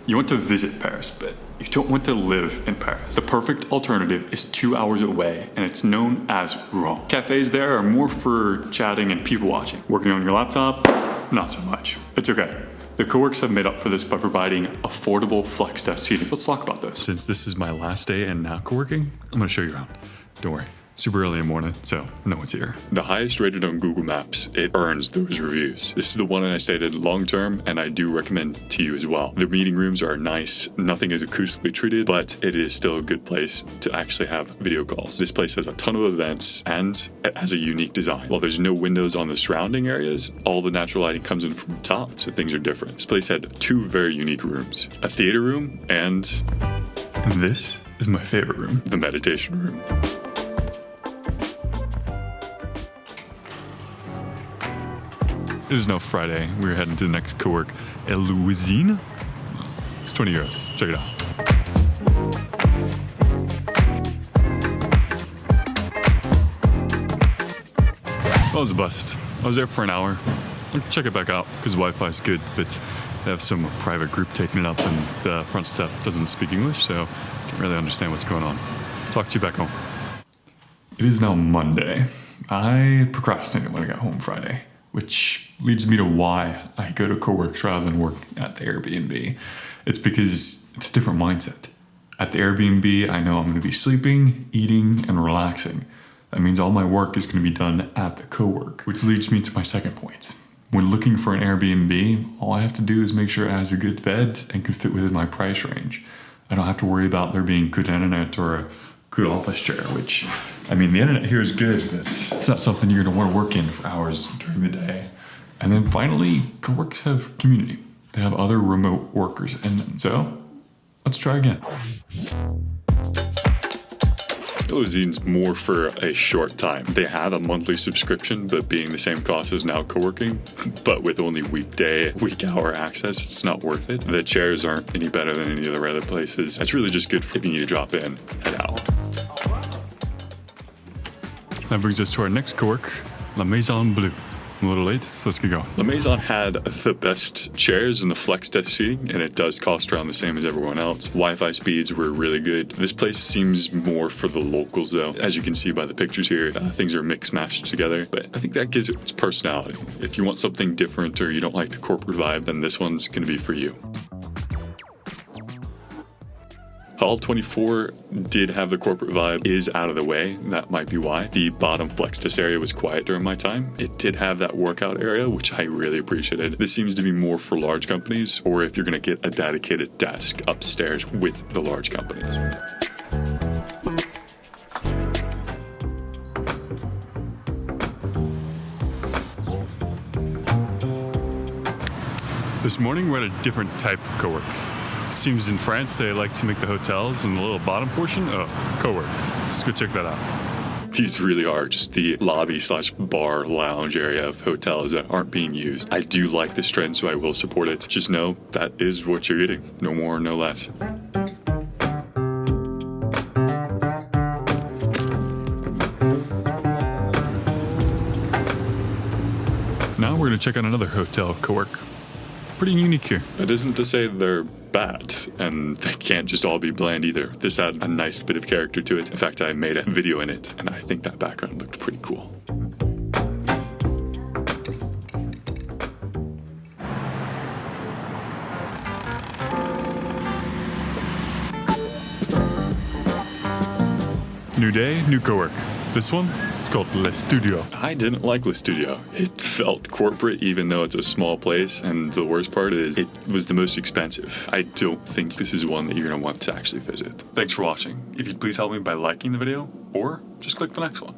You want to visit Paris, but you don't want to live in Paris. The perfect alternative is 2 hours away, and it's known as Rouen. Cafes there are more for chatting and people watching. Working on your laptop, not so much. It's okay. The Coworks have made up for this by providing affordable flex desk seating. Let's talk about this. Since this is my last day and now Coworking, I'm gonna show you around. Don't worry. Super early in the morning, so no one's here. The highest rated on Google Maps, it earns those reviews. This is the one I stated long term, and I do recommend to you as well. The meeting rooms are nice, nothing is acoustically treated, but it is still a good place to actually have video calls. This place has a ton of events, and it has a unique design. While there's no windows on the surrounding areas, all the natural lighting comes in from the top, so things are different. This place had 2 very unique rooms, a theater room, and this is my favorite room, the meditation room. It is now Friday. We're heading to the next Cowork, Louisine. It's 20 euros. Check it out. That was a bust. I was there for an hour. I'll check it back out because Wi-Fi is good, but they have some private group taking it up and the front staff doesn't speak English, so I can't really understand what's going on. Talk to you back home. It is now Monday. I procrastinated when I got home Friday, which leads me to why I go to Coworks rather than work at the Airbnb. It's because it's a different mindset. At the Airbnb, I know I'm going to be sleeping, eating, and relaxing. That means all my work is going to be done at the Cowork, which leads me to my second point. When looking for an Airbnb, all I have to do is make sure it has a good bed and can fit within my price range. I don't have to worry about there being good internet or a good office chair, which, I mean, the internet here is good, but it's not something you're gonna wanna work in for hours during the day. And then finally, Coworks have community. They have other remote workers in them. So let's try again. Louisine's more for a short time. They have a monthly subscription, but being the same cost as now Coworking, but with only weekday, week hour access, it's not worth it. The chairs aren't any better than any of the other places. It's really just good for if you need to drop in, head out. That brings us to our next Cowork, La Maison bleue. I'm a little late, so let's get going. La Maison had the best chairs and the flex desk seating, and it does cost around the same as everyone else. Wi-Fi speeds were really good. This place seems more for the locals though. As you can see by the pictures here, things are mixed mashed together, but I think that gives it its personality. If you want something different or you don't like the corporate vibe, then this one's gonna be for you. Hall 24 did have the corporate vibe, is out of the way. That might be why. The bottom flex desk area was quiet during my time. It did have that workout area, which I really appreciated. This seems to be more for large companies, or if you're gonna get a dedicated desk upstairs with the large companies. This morning we're at a different type of Cowork. Seems in France they like to make the hotels in the little bottom portion. Oh, Cowork. Let's go check that out. These really are just the lobby/bar lounge area of hotels that aren't being used. I do like this trend, so I will support it. Just know that is what you're getting. No more, no less. Now we're gonna check out another hotel Cowork. Pretty unique here. That isn't to say they're bad, and they can't just all be bland either. This had a nice bit of character to it. In fact, I made a video in it, and I think that background looked pretty cool. New day, new Cowork. This one? It's called Le Studio. I didn't like Le Studio. It felt corporate even though it's a small place, and the worst part is it was the most expensive. I don't think this is one that you're going to want to actually visit. Thanks for watching. If you'd please help me by liking the video, or just click the next one.